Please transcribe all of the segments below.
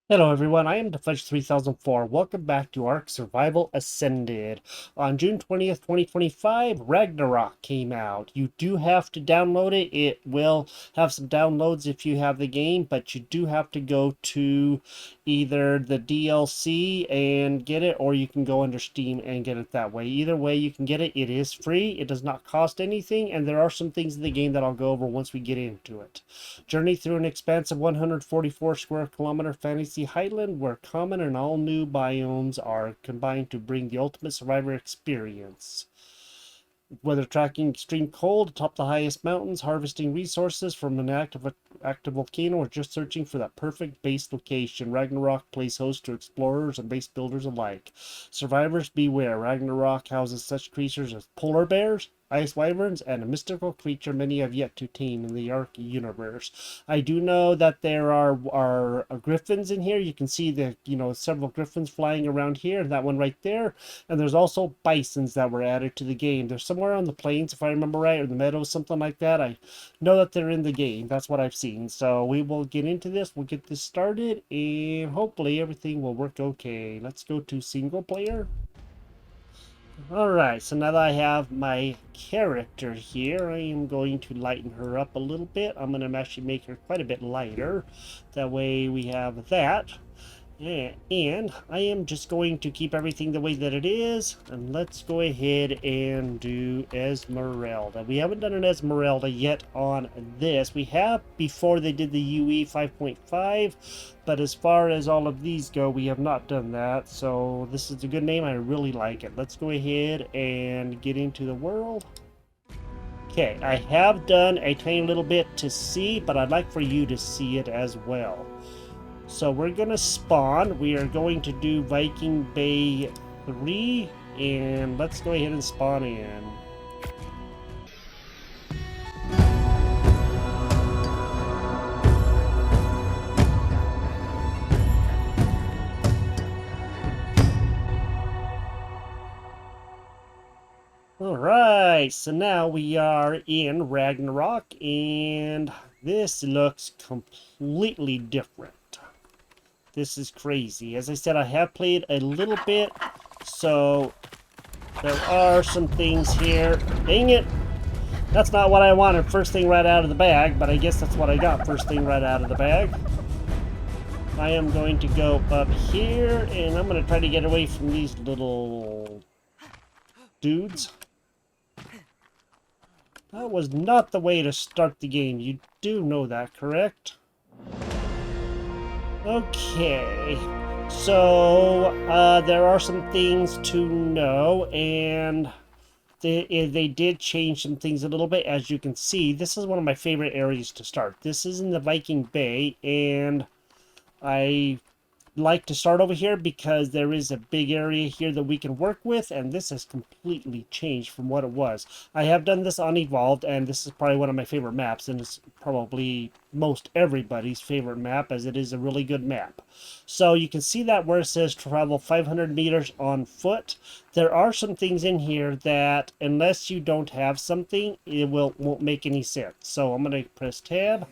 Hello everyone, I am Fudge3004. Welcome back to Ark Survival Ascended. On June 20th, 2025, Ragnarok came out. You do have to download it. It will have some downloads if you have the game, but you do have to go to either the DLC and get it, or you can go under Steam and get it that way. Either way you can get it. It is free, it does not cost anything, and there are some things in the game that I'll go over once we get into it. Journey through an expansive 144 square kilometer fantasy highland where common and all new biomes are combined to bring the ultimate survivor experience. Whether tracking extreme cold atop the highest mountains, harvesting resources from an active volcano, or just searching for that perfect base location, Ragnarok plays host to explorers and base builders alike. Survivors beware, Ragnarok houses such creatures as polar bears, ice wyverns, and a mystical creature many have yet to tame in the Ark universe. I do know that there are griffins in here. You can see several griffins flying around here, that one right there. And there's also bisons that were added to the game. They're somewhere on the plains, if I remember right, or the meadows, something like that. I know that they're in the game. That's what I've seen. So we will get into this. We'll get this started, and hopefully everything will work okay. Let's go to single player. Alright, so now that I have my character here, I am going to lighten her up a little bit. I'm going to actually make her quite a bit lighter. That way we have that. And I am just going to keep everything the way that it is. And let's go ahead and do Esmeralda. We haven't done an Esmeralda yet on this. We have before they did the UE 5.5. But as far as all of these go, we have not done that. So this is a good name. I really like it. Let's go ahead and get into the world. Okay, I have done a tiny little bit to see, but I'd like for you to see it as well. So we're going to spawn. We are going to do Viking Bay 3. And let's go ahead and spawn in. Alright, so now we are in Ragnarok. And this looks completely different. This is crazy. As I said, I have played a little bit, so there are some things here. Dang it! That's not what I wanted first thing right out of the bag, but I guess that's what I got first thing right out of the bag. I am going to go up here, and I'm going to try to get away from these little dudes. That was not the way to start the game. You do know that, correct? Okay, so there are some things to know, and they did change some things a little bit. As you can see, this is one of my favorite areas to start. This is in the Viking Bay, and I like to start over here because there is a big area here that we can work with, and this has completely changed from what it was. I have done this on Evolved, and this is probably one of my favorite maps, and it's probably most everybody's favorite map, as it is a really good map. So you can see that where it says travel 500 meters on foot, there are some things in here that unless you don't have something, it won't make any sense. So I'm going to press tab,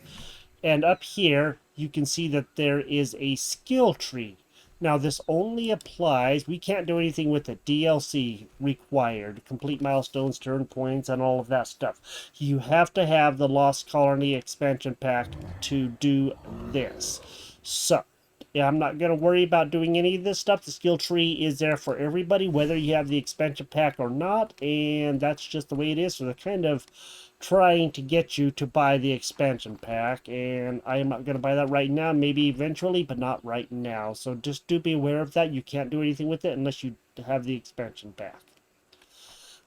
and up here you can see that there is a skill tree. Now this only applies, we can't do anything with it. DLC required, complete milestones, turn points, and all of that stuff. You have to have the Lost Colony expansion pack to do this. So, yeah, I'm not going to worry about doing any of this stuff. The skill tree is there for everybody, whether you have the expansion pack or not, and that's just the way it is. So they're kind of trying to get you to buy the expansion pack, and I am not going to buy that right now. Maybe eventually, but not right now. So just do be aware of that. You can't do anything with it unless you have the expansion pack.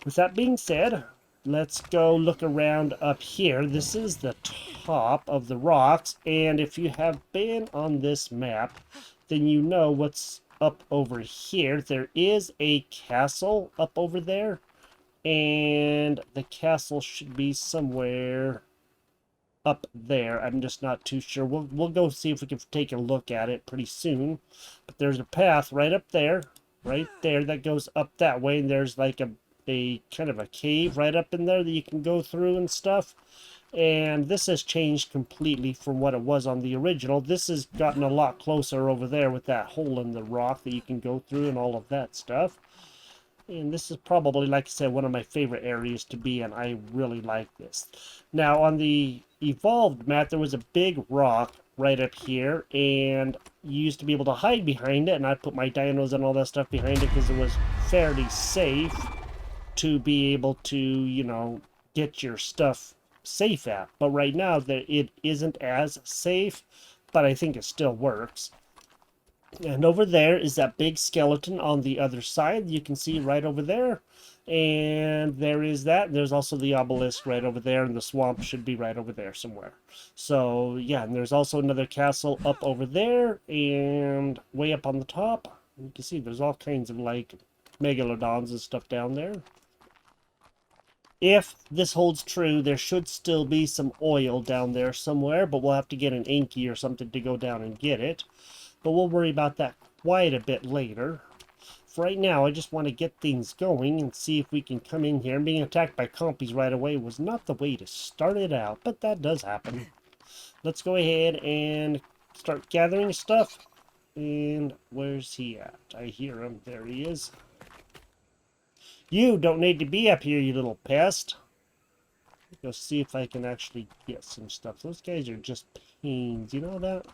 With that being said, let's go look around up here. This is the top of the rocks, and if you have been on this map, then you know what's up over here. There is a castle up over there, and the castle should be somewhere up there. I'm just not too sure. We'll go see if we can take a look at it pretty soon. But there's a path right up there, right there, that goes up that way, and there's like a kind of a cave right up in there that you can go through and stuff. And this has changed completely from what it was on the original. This has gotten a lot closer over there with that hole in the rock that you can go through and all of that stuff. And this is probably, like I said, one of my favorite areas to be in. I really like this. Now, on the evolved map, there was a big rock right up here, and you used to be able to hide behind it, and I put my dinos and all that stuff behind it because it was fairly safe to be able to, you know, get your stuff safe at. But right now, it isn't as safe, but I think it still works. And over there is that big skeleton on the other side. You can see right over there. And there is that. There's also the obelisk right over there, and the swamp should be right over there somewhere. So, yeah, and there's also another castle up over there, and way up on the top. You can see there's all kinds of, like, megalodons and stuff down there. If this holds true, there should still be some oil down there somewhere, but we'll have to get an Inky or something to go down and get it. But we'll worry about that quite a bit later. For right now, I just want to get things going and see if we can come in here. And being attacked by compies right away was not the way to start it out, but that does happen. Let's go ahead and start gathering stuff. And where's he at? I hear him. There he is. You don't need to be up here, you little pest. Go see if I can actually get some stuff. Those guys are just pains, you know that?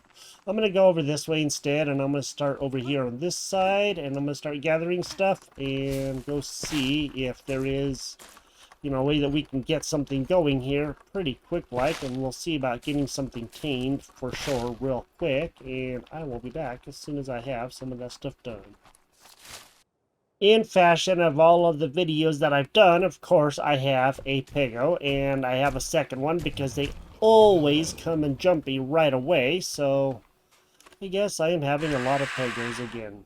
I'm going to go over this way instead, and I'm going to start over here on this side, and I'm going to start gathering stuff and go see if there is, you know, a way that we can get something going here pretty quick-like, and we'll see about getting something tamed for sure real quick, and I will be back as soon as I have some of that stuff done. In fashion of all of the videos that I've done, of course, I have a Pego, and I have a second one because they always come and jumpy right away, so I guess I am having a lot of Pegos again.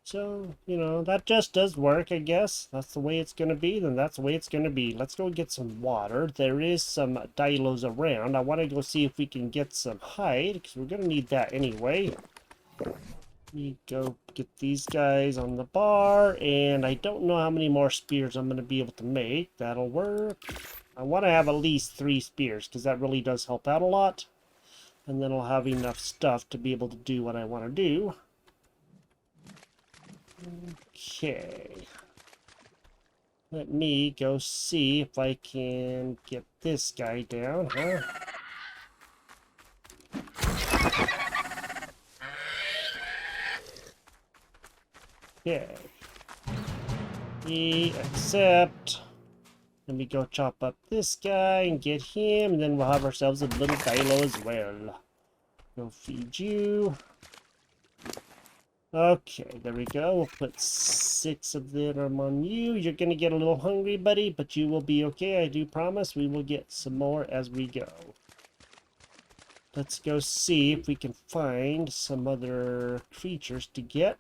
So, you know, that just does work, I guess. That's the way it's going to be, then that's the way it's going to be. Let's go get some water. There is some dilos around. I want to go see if we can get some hide, because we're going to need that anyway. Me go get these guys on the bar, and I don't know how many more spears I'm going to be able to make. That'll work. I want to have at least 3 spears, because that really does help out a lot. And then I'll have enough stuff to be able to do what I want to do. Okay. Let me go see if I can get this guy down, huh? Okay. We accept. Then we go chop up this guy and get him, and then we'll have ourselves a little dilo as well. Go feed you. Okay, there we go. We'll put 6 of them on you. You're gonna get a little hungry, buddy, but you will be okay. I do promise we will get some more as we go. Let's go see if we can find some other creatures to get.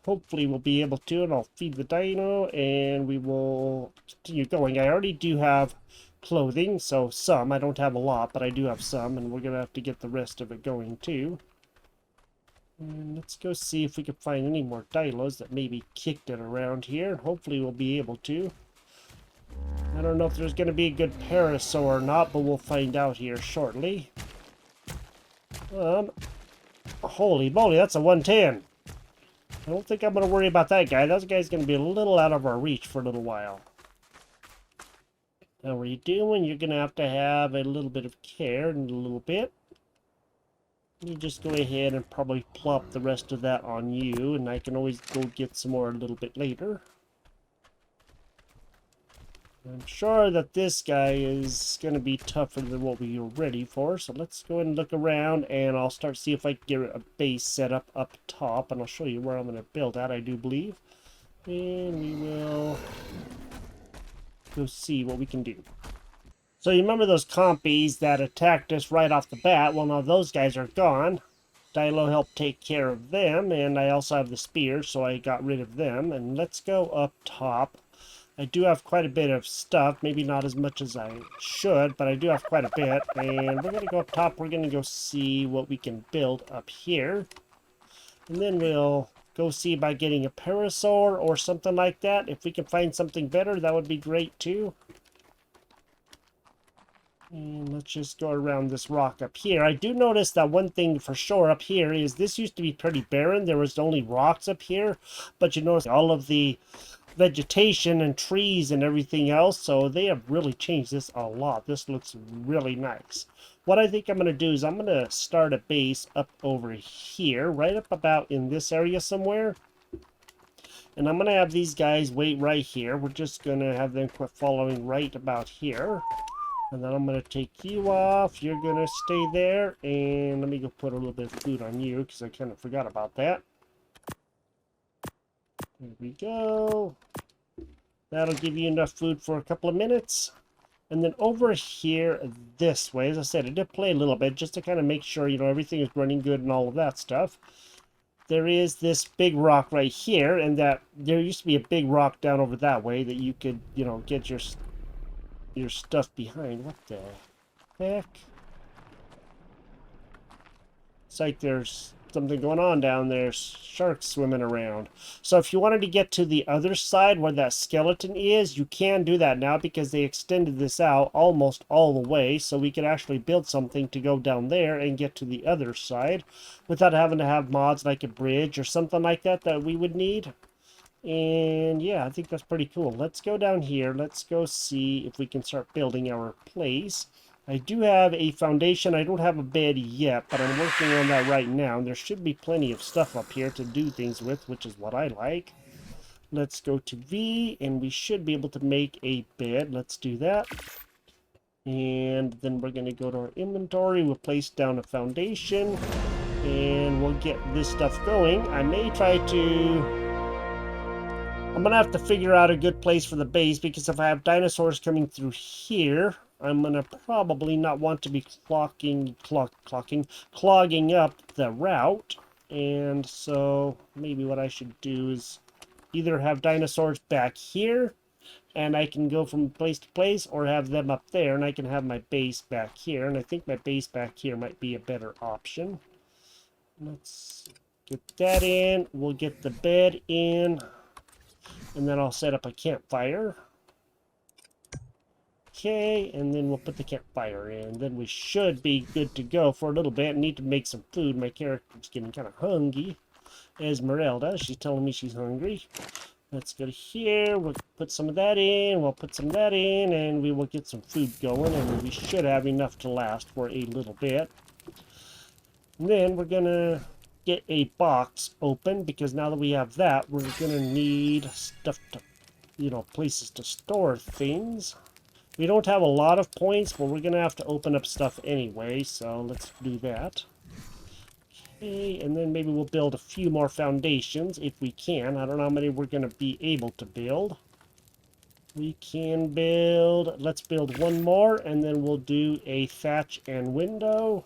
Hopefully we'll be able to, and I'll feed the dino, and we will continue going. I already do have clothing, so some. I don't have a lot, but I do have some, and we're going to have to get the rest of it going, too. And let's go see if we can find any more dinos that maybe kicked it around here. Hopefully we'll be able to. I don't know if there's going to be a good parasaur or not, but we'll find out here shortly. Holy moly, that's a 110. I don't think I'm going to worry about that guy. That guy's going to be a little out of our reach for a little while. How are you doing? You're going to have a little bit of care in a little bit. You just go ahead and probably plop the rest of that on you, and I can always go get some more a little bit later. I'm sure that this guy is going to be tougher than what we were ready for, so let's go ahead and look around, and I'll start see if I can get a base set up top, and I'll show you where I'm going to build at, I do believe. And we will go see what we can do. So you remember those compies that attacked us right off the bat? Well, now those guys are gone. Dilo helped take care of them, and I also have the spears, so I got rid of them. And let's go up top. I do have quite a bit of stuff, maybe not as much as I should, but I do have quite a bit. And we're going to go up top, we're going to go see what we can build up here. And then we'll go see about getting a parasaur or something like that. If we can find something better, that would be great too. And let's just go around this rock up here. I do notice that one thing for sure up here is this used to be pretty barren. There was only rocks up here, but you notice all of the vegetation and trees and everything else, so they have really changed this a lot. This looks really nice. What I think I'm going to do is I'm going to start a base up over here, right up about in this area somewhere. And I'm going to have these guys wait right here. We're just going to have them quit following right about here. And then I'm going to take you off. You're going to stay there. And let me go put a little bit of food on you because I kind of forgot about that. There we go. That'll give you enough food for a couple of minutes. And then over here this way, as I said, I did play a little bit just to kind of make sure, you know, everything is running good and all of that stuff. There is this big rock right here, and that there used to be a big rock down over that way that you could, you know, get your stuff behind. What the heck? It's like there's something going on down there. Sharks swimming around. So if you wanted to get to the other side where that skeleton is, you can do that now because they extended this out almost all the way. So we could actually build something to go down there and get to the other side without having to have mods like a bridge or something like that that we would need. And yeah, I think that's pretty cool. Let's go down here. Let's go see if we can start building our place. I do have a foundation. I don't have a bed yet, but I'm working on that right now. There should be plenty of stuff up here to do things with, which is what I like. Let's go to V, and we should be able to make a bed. Let's do that. And then we're going to go to our inventory. We'll place down a foundation, and we'll get this stuff going. I may try to... I'm going to have to figure out a good place for the base, because if I have dinosaurs coming through here, I'm going to probably not want to be clogging up the route. And so maybe what I should do is either have dinosaurs back here, and I can go from place to place, or have them up there, and I can have my base back here. And I think my base back here might be a better option. Let's get that in. We'll get the bed in. And then I'll set up a campfire. Okay, and then we'll put the campfire in. Then we should be good to go for a little bit. I need to make some food. My character's getting kind of hungry. Esmeralda, she's telling me she's hungry. Let's go to here. We'll put some of that in. We'll put some of that in, and we will get some food going. And we should have enough to last for a little bit. And then we're going to get a box open, because now that we have that, we're going to need stuff to, you know, places to store things. We don't have a lot of points, but we're going to have to open up stuff anyway, so let's do that. Okay, and then maybe we'll build a few more foundations if we can. I don't know how many we're going to be able to build. We can build, let's build one more, and then we'll do a thatch and window.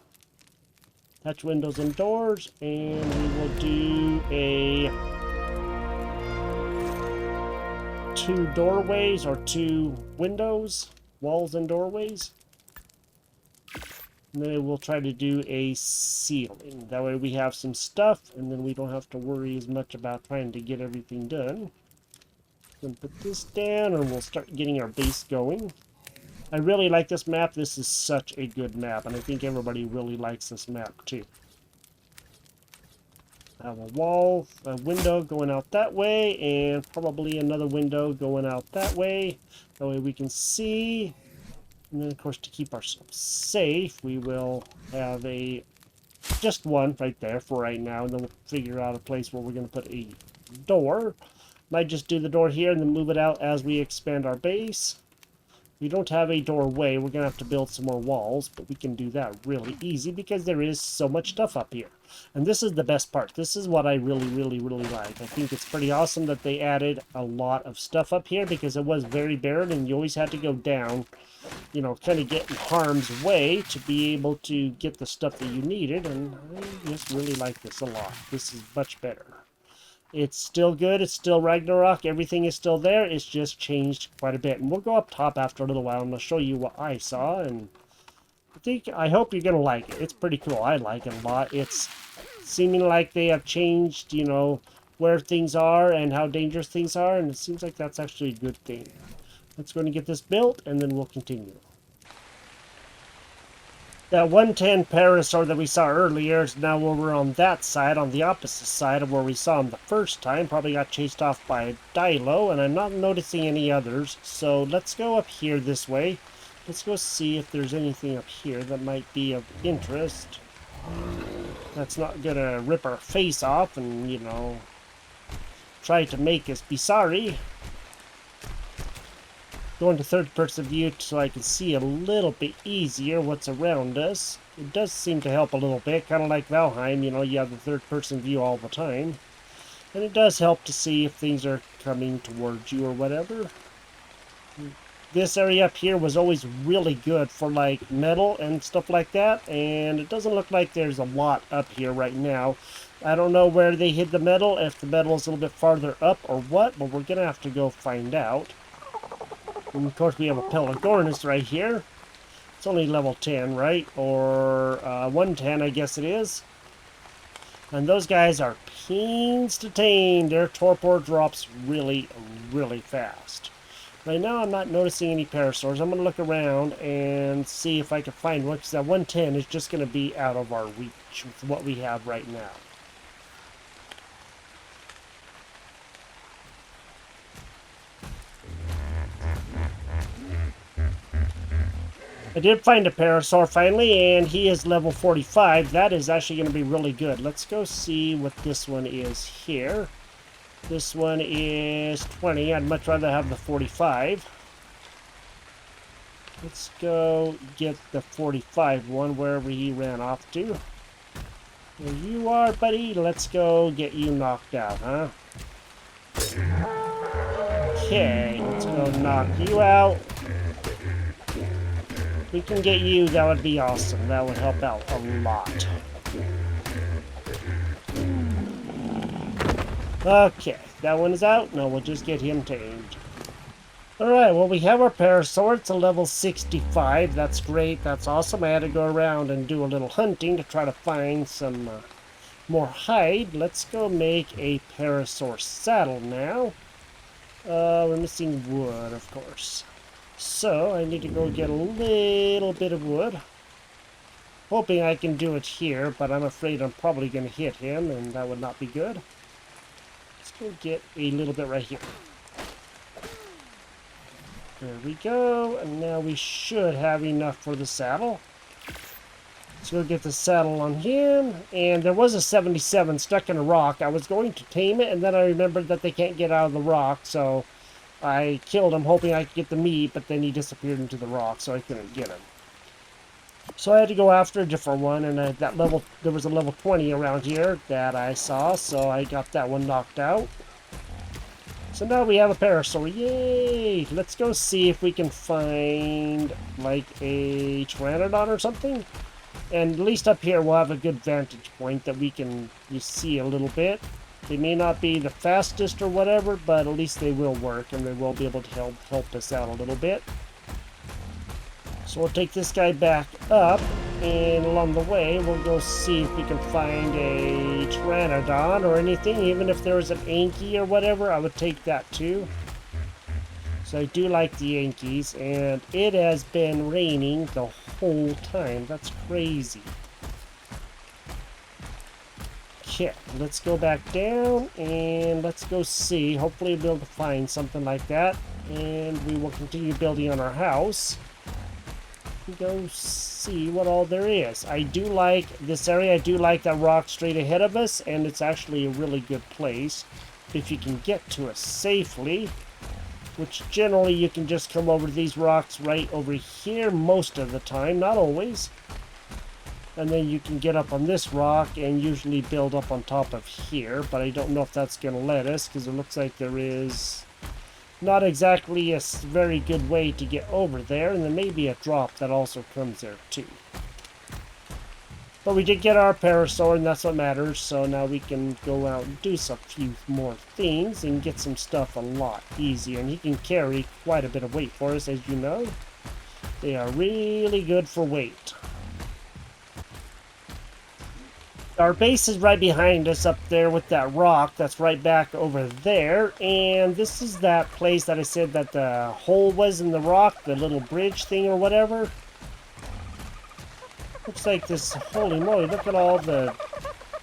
Thatch windows and doors, and we will do a 2 doorways or 2 windows, walls and doorways. And then we'll try to do a ceiling. That way we have some stuff, and then we don't have to worry as much about trying to get everything done. Then put this down, and we'll start getting our base going. I really like this map. This is such a good map, and I think everybody really likes this map too. I have a wall, a window going out that way, and probably another window going out that way. That way we can see. And then, of course, to keep ourselves safe, we will have just one right there for right now, and then we'll figure out a place where we're going to put a door. Might just do the door here and then move it out as we expand our base. We don't have a doorway. We're going to have to build some more walls, but we can do that really easy because there is so much stuff up here. And this is the best part. This is what I really, really, really like. I think it's pretty awesome that they added a lot of stuff up here, because it was very barren and you always had to go down, you know, kind of get in harm's way to be able to get the stuff that you needed. And I just really like this a lot. This is much better. It's still good. It's still Ragnarok. Everything is still there. It's just changed quite a bit. And we'll go up top after a little while and I'll show you what I saw. And I hope you're going to like it. It's pretty cool. I like it a lot. It's seeming like they have changed, you know, where things are and how dangerous things are, and it seems like that's actually a good thing. Let's go and get this built, and then we'll continue. That 110 parasaur that we saw earlier is now over on that side, on the opposite side of where we saw him the first time. Probably got chased off by a Dilo, and I'm not noticing any others. So let's go up here this way. Let's go see if there's anything up here that might be of interest. That's not gonna rip our face off and, you know, try to make us be sorry. Go into third-person view so I can see a little bit easier what's around us. It does seem to help a little bit, kind of like Valheim, you know, you have the third-person view all the time. And it does help to see if things are coming towards you or whatever. This area up here was always really good for, like, metal and stuff like that, and it doesn't look like there's a lot up here right now. I don't know where they hid the metal, if the metal is a little bit farther up or what, but we're going to have to go find out. And of course we have a Pelagornis right here. It's only level 10, right? Or 110, I guess it is. And those guys are pains to tame. Their torpor drops really, really fast. Right now I'm not noticing any parasaurs. I'm going to look around and see if I can find one, because that 110 is just going to be out of our reach with what we have right now. I did find a parasaur finally, and he is level 45. That is actually going to be really good. Let's go see what this one is here. This one is 20. I'd much rather have the 45. Let's go get the 45 one, wherever he ran off to. There you are, buddy. Let's go get you knocked out, huh? Okay, let's go knock you out. If we can get you, that would be awesome. That would help out a lot. Okay, that one is out. No, we'll just get him tamed. Alright, well, we have our parasaur. It's a level 65. That's great. That's awesome. I had to go around and do a little hunting to try to find some more hide. Let's go make a parasaur saddle now. We're missing wood, of course. So, I need to go get a little bit of wood. Hoping I can do it here, but I'm afraid I'm probably going to hit him, and that would not be good. Let's go get a little bit right here. There we go, and now we should have enough for the saddle. Let's go get the saddle on him, and there was a 77 stuck in a rock. I was going to tame it, and then I remembered that they can't get out of the rock, so I killed him hoping I could get the meat, but then he disappeared into the rock, so I couldn't get him. So I had to go after a different one, and there was a level 20 around here that I saw, so I got that one knocked out. So now we have a parasaur. Yay! Let's go see if we can find, like, a pteranodon or something. And at least up here we'll have a good vantage point that we can see a little bit. They may not be the fastest or whatever, but at least they will work, and they will be able to help us out a little bit. So we'll take this guy back up, and along the way we'll go see if we can find a pteranodon or anything. Even if there was an Anki or whatever, I would take that too. So I do like the Yankees, and it has been raining the whole time. That's crazy. Okay, let's go back down, and let's go see. Hopefully we'll be able to find something like that, and we will continue building on our house. Go see what all there is. I do like this area. I do like that rock straight ahead of us, and it's actually a really good place if you can get to it safely, which generally you can just come over to these rocks right over here most of the time, not always. And then you can get up on this rock and usually build up on top of here, but I don't know if that's going to let us, because it looks like there is not exactly a very good way to get over there, and there may be a drop that also comes there too. But we did get our parasaur, and that's what matters, so now we can go out and do a few more things and get some stuff a lot easier. And he can carry quite a bit of weight for us, as you know. They are really good for weight. Our base is right behind us up there with that rock that's right back over there. And this is that place that I said that the hole was in the rock, the little bridge thing or whatever. Looks like this, holy moly, look at all the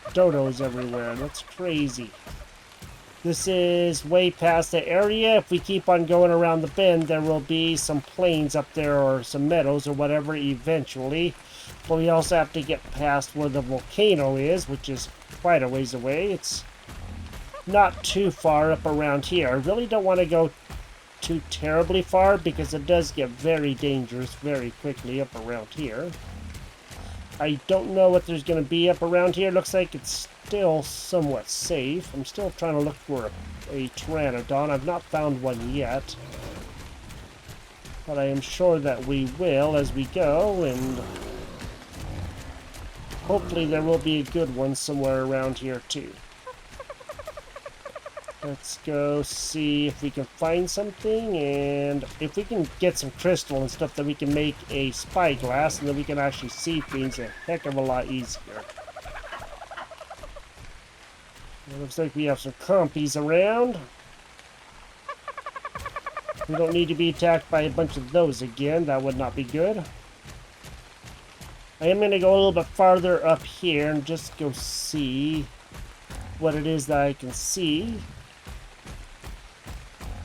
dodos everywhere. That's crazy. This is way past the area. If we keep on going around the bend, there will be some plains up there or some meadows or whatever eventually. But we also have to get past where the volcano is, which is quite a ways away. It's not too far up around here. I really don't want to go too terribly far because it does get very dangerous very quickly up around here. I don't know what there's going to be up around here. Looks like it's still somewhat safe. I'm still trying to look for a pteranodon. I've not found one yet. But I am sure that we will as we go, and hopefully there will be a good one somewhere around here too. Let's go see if we can find something, and if we can get some crystal and stuff, that we can make a spyglass, and then we can actually see things a heck of a lot easier. It looks like we have some compies around. We don't need to be attacked by a bunch of those again. That would not be good. I am going to go a little bit farther up here and just go see what it is that I can see.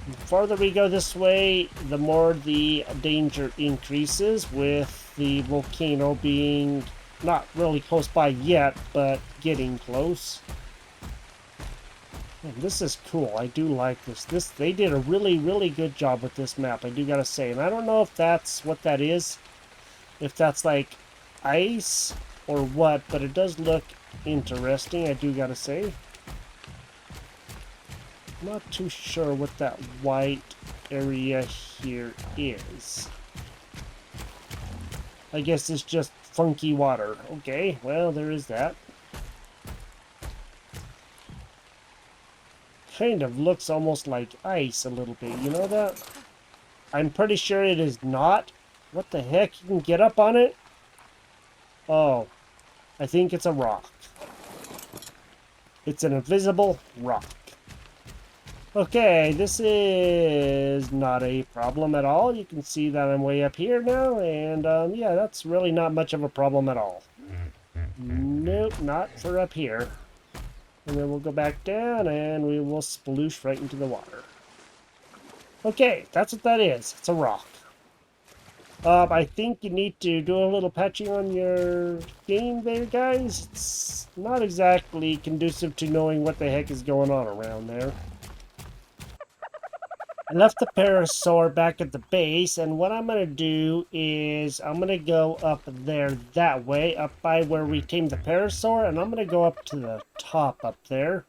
The farther we go this way, the more the danger increases, with the volcano being not really close by yet, but getting close. And this is cool. I do like this. They did a really, really good job with this map, I do gotta say. And I don't know if that's what that is. If that's like ice or what, but it does look interesting, I do gotta say. Not too sure what that white area here is. I guess it's just funky water. Okay, well, there is that. Kind of looks almost like ice a little bit, you know that? I'm pretty sure it is not. What the heck? You can get up on it? Oh, I think it's a rock. It's an invisible rock. Okay, this is not a problem at all. You can see that I'm way up here now, and yeah, that's really not much of a problem at all. Nope, not for up here. And then we'll go back down, and we will sploosh right into the water. Okay, that's what that is. It's a rock. I think you need to do a little patching on your game there, guys. It's not exactly conducive to knowing what the heck is going on around there. I left the parasaur back at the base, and what I'm going to do is I'm going to go up there that way, up by where we tamed the parasaur, and I'm going to go up to the top up there.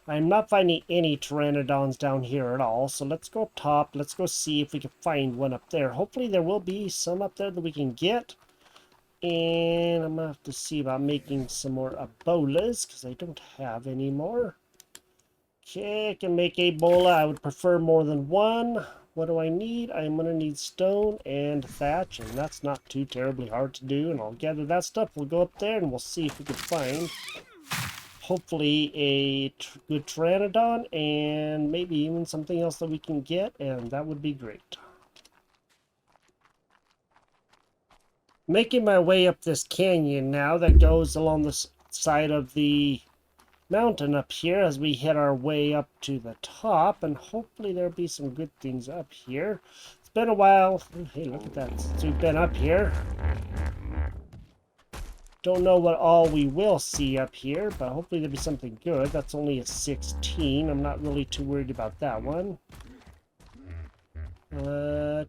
I'm not finding any pteranodons down here at all, so let's go up top. Let's go see if we can find one up there. Hopefully there will be some up there that we can get. And I'm going to have to see about making some more ebolas, because I don't have any more. Okay, I can make a bola. I would prefer more than one. What do I need? I'm going to need stone and thatch, and that's not too terribly hard to do. And I'll gather that stuff. We'll go up there, and we'll see if we can find, hopefully, a good pteranodon, and maybe even something else that we can get, and that would be great. Making my way up this canyon now that goes along the side of the mountain up here as we head our way up to the top, and hopefully there'll be some good things up here. It's been a while. Hey, look at that, since we've been up here. Don't know what all we will see up here, but hopefully there'll be something good. That's only a 16. I'm not really too worried about that one. But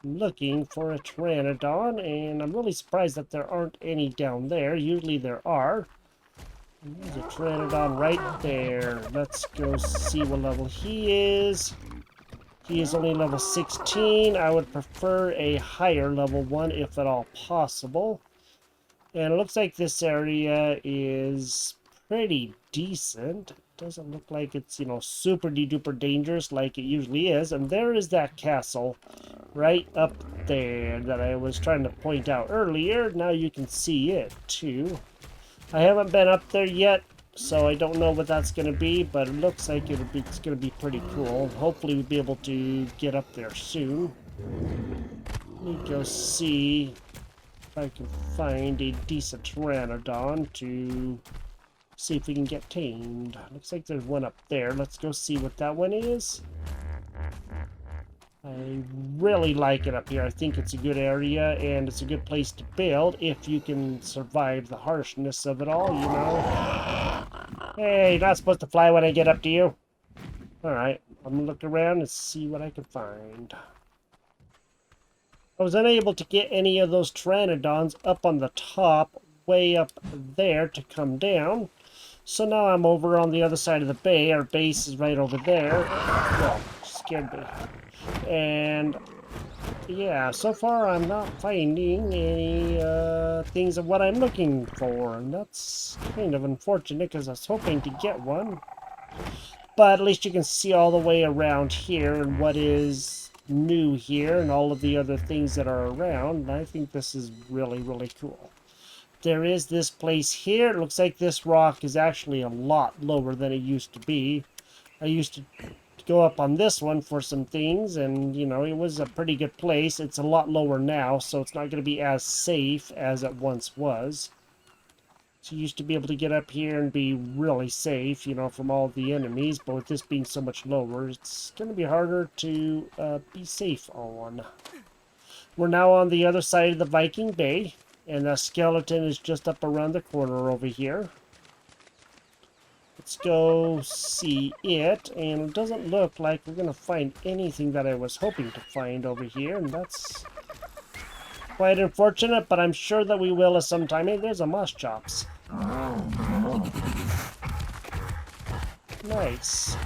I'm looking for a pteranodon, and I'm really surprised that there aren't any down there. Usually there are. There's a pteranodon right there. Let's go see what level he is. He is only level 16. I would prefer a higher level one if at all possible. And it looks like this area is pretty decent. It doesn't look like it's, you know, super duper dangerous like it usually is. And there is that castle right up there that I was trying to point out earlier. Now you can see it too. I haven't been up there yet, so I don't know what that's going to be, but it looks like it's going to be pretty cool. Hopefully we'll be able to get up there soon. Let me go see if I can find a decent pteranodon to see if we can get tamed. Looks like there's one up there. Let's go see what that one is. I really like it up here. I think it's a good area, and it's a good place to build if you can survive the harshness of it all, you know? Hey, you're not supposed to fly when I get up to you. Alright, I'm gonna look around and see what I can find. I was unable to get any of those pteranodons up on the top, way up there to come down. So now I'm over on the other side of the bay. Our base is right over there. Well, scared me. And yeah, so far I'm not finding any things of what I'm looking for. And that's kind of unfortunate because I was hoping to get one. But at least you can see all the way around here and what is new here and all of the other things that are around. And I think this is really, really cool. There is this place here. It looks like this rock is actually a lot lower than it used to be. I used to go up on this one for some things, and you know, it was a pretty good place. It's a lot lower now, so it's not going to be as safe as it once was. So you used to be able to get up here and be really safe, you know, from all the enemies, but with this being so much lower, it's going to be harder to be safe on. We're now on the other side of the Viking Bay, and the skeleton is just up around the corner over here. Let's go see it, and it doesn't look like we're going to find anything that I was hoping to find over here, and that's quite unfortunate, but I'm sure that we will at some time. Hey, there's a moss chops. Nice.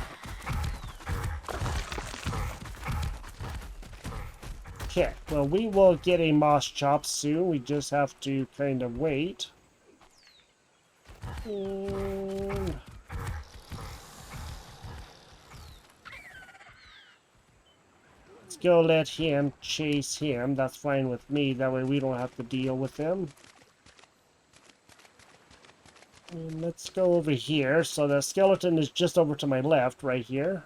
Okay, well, we will get a moss chop soon. We just have to kind of wait. And let's go let him chase him. That's fine with me. That way we don't have to deal with him. And let's go over here. So the skeleton is just over to my left, right here.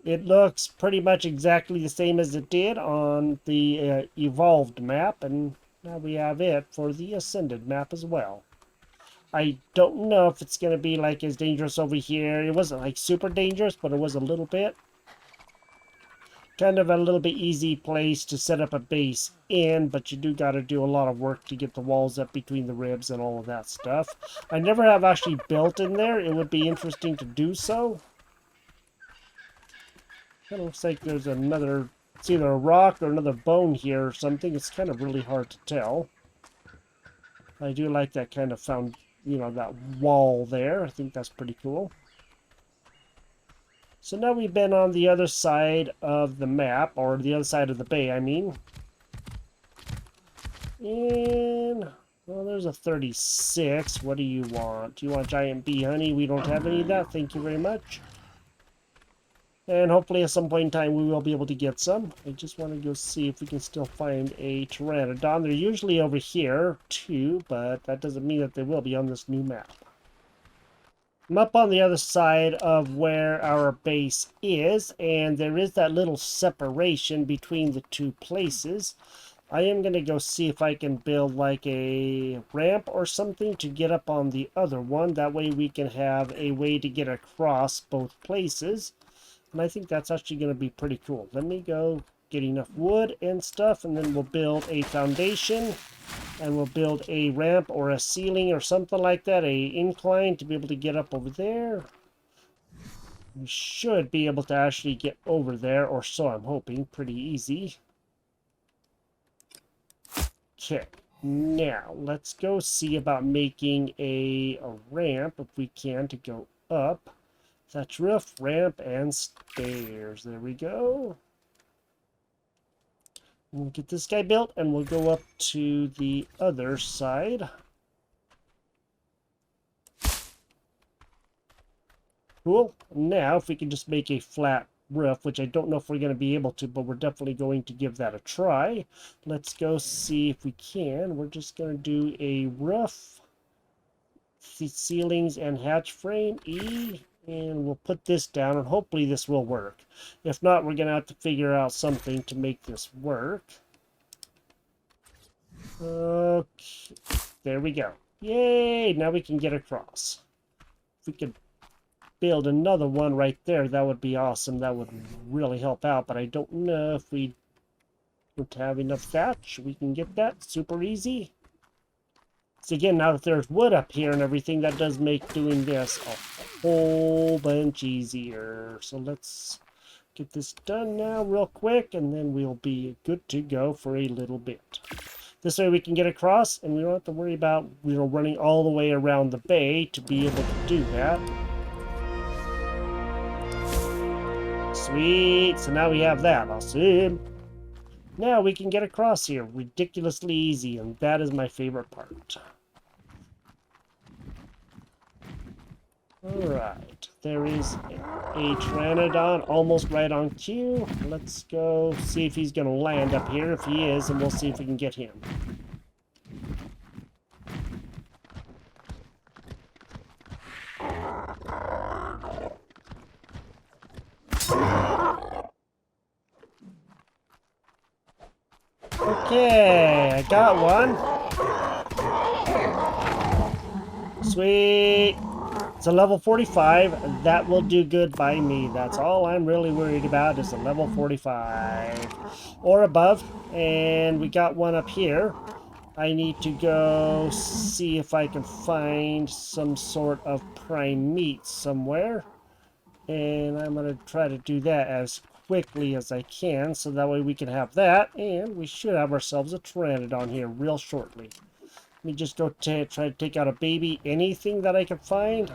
It looks pretty much exactly the same as it did on the evolved map, and now we have it for the ascended map as well. I don't know if it's going to be like as dangerous over here. It wasn't like super dangerous, but it was a little bit. Kind of a little bit easy place to set up a base in, but you do got to do a lot of work to get the walls up between the ribs and all of that stuff. I never have actually built in there. It would be interesting to do so. Kind of looks like there's another, it's either a rock or another bone here or something. It's kind of really hard to tell. I do like that kind of found, you know, that wall there. I think that's pretty cool. So now we've been on the other side of the map, or the other side of the bay, I mean. And, well, there's a 36. What do you want? Do you want giant bee honey? We don't have any of that. Thank you very much. And hopefully at some point in time we will be able to get some. I just want to go see if we can still find a pteranodon. They're usually over here too, but that doesn't mean that they will be on this new map. I'm up on the other side of where our base is, and there is that little separation between the two places. I am going to go see if I can build like a ramp or something to get up on the other one. That way we can have a way to get across both places. And I think that's actually going to be pretty cool. Let me go get enough wood and stuff, and then we'll build a foundation, and we'll build a ramp or a ceiling or something like that, a incline to be able to get up over there. We should be able to actually get over there, or so I'm hoping, pretty easy. Okay, now let's go see about making a ramp, if we can, to go up. Thatch roof, ramp, and stairs. There we go. We'll get this guy built, and we'll go up to the other side. Cool. Now, if we can just make a flat roof, which I don't know if we're going to be able to, but we're definitely going to give that a try. Let's go see if we can. We're just going to do a roof, ceilings, and hatch frame, E, and we'll put this down, and hopefully this will work. If not, we're going to have to figure out something to make this work. Okay, there we go. Yay, now we can get across. If we could build another one right there, that would be awesome. That would really help out, but I don't know if we don't have enough thatch. We can get that super easy. So again, now that there's wood up here and everything, that does make doing this a whole bunch easier. So let's get this done now real quick, and then we'll be good to go for a little bit. This way we can get across, and we don't have to worry about, running all the way around the bay to be able to do that. Sweet, so now we have that. Awesome. Now we can get across here ridiculously easy, and that is my favorite part. Alright, there is a Pteranodon almost right on cue. Let's go see if he's going to land up here. If he is, and we'll see if we can get him. Okay, I got one. Sweet. It's a level 45. That will do good by me. That's all I'm really worried about is a level 45 or above. And we got one up here. I need to go see if I can find some sort of prime meat somewhere. And I'm going to try to do that as quickly as I can, so that way we can have that, and we should have ourselves a Pteranodon here real shortly. Let me just go try to take out a baby, anything that I can find.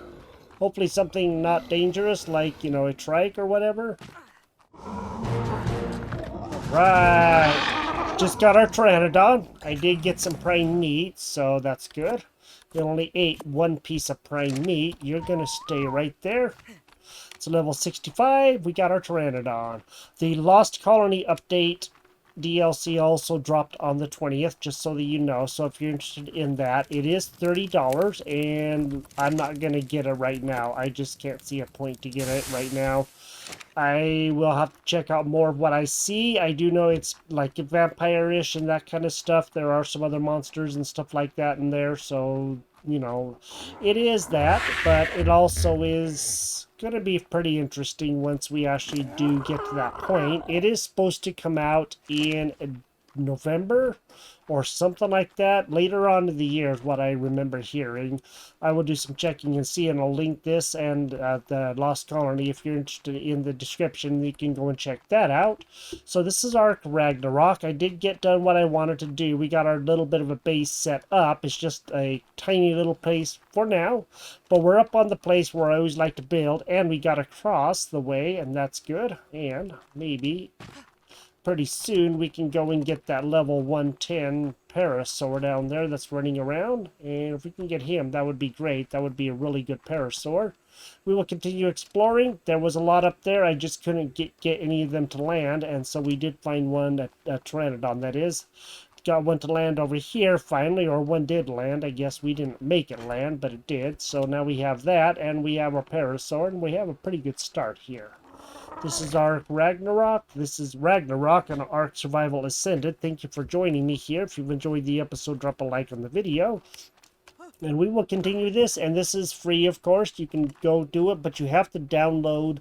Hopefully something not dangerous, like, a trike or whatever. Right, just got our Pteranodon. I did get some prime meat, so that's good. We only ate one piece of prime meat. You're gonna stay right there. It's level 65. We got our Pteranodon. The Lost Colony update DLC also dropped on the 20th, just so that you know. So if you're interested in that, it is $30, and I'm not going to get it right now. I just can't see a point to get it right now. I will have to check out more of what I see. I do know it's like vampire-ish and that kind of stuff. There are some other monsters and stuff like that in there, so it is that, but it also is going to be pretty interesting once we actually do get to that point. It is supposed to come out in November or something like that. Later on in the year is what I remember hearing. I will do some checking and see, and I'll link this and the Lost Colony. If you're interested in the description, you can go and check that out. So this is our Ragnarok. I did get done what I wanted to do. We got our little bit of a base set up. It's just a tiny little place for now, but we're up on the place where I always like to build, and we got across the way, and that's good. And maybe pretty soon we can go and get that level 110 parasaur down there that's running around, and if we can get him, that would be great. That would be a really good parasaur. We will continue exploring. There was a lot up there. I just couldn't get any of them to land, and so we did find one, a Pteranodon that is. Got one to land over here finally, or one did land. I guess we didn't make it land, but it did. So now we have that, and we have our parasaur, and we have a pretty good start here. This is Ark Ragnarok. This is Ragnarok on Ark Survival Ascended. Thank you for joining me here. If you've enjoyed the episode, drop a like on the video. And we will continue this, and this is free, of course. You can go do it, but you have to download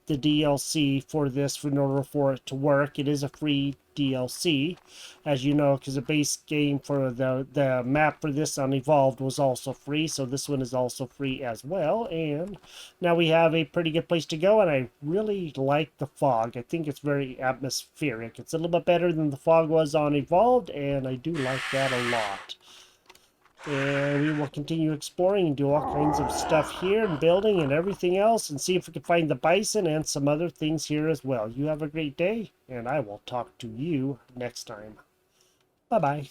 the DLC for this in order for it to work. It is a free DLC, as you know, because the base game for the map for this on Evolved was also free, so this one is also free as well. And now we have a pretty good place to go, and I really like the fog. I think it's very atmospheric. It's a little bit better than the fog was on Evolved, and I do like that a lot. And we will continue exploring and do all kinds of stuff here and building and everything else, and see if we can find the bison and some other things here as well. You have a great day, and I will talk to you next time. Bye-bye.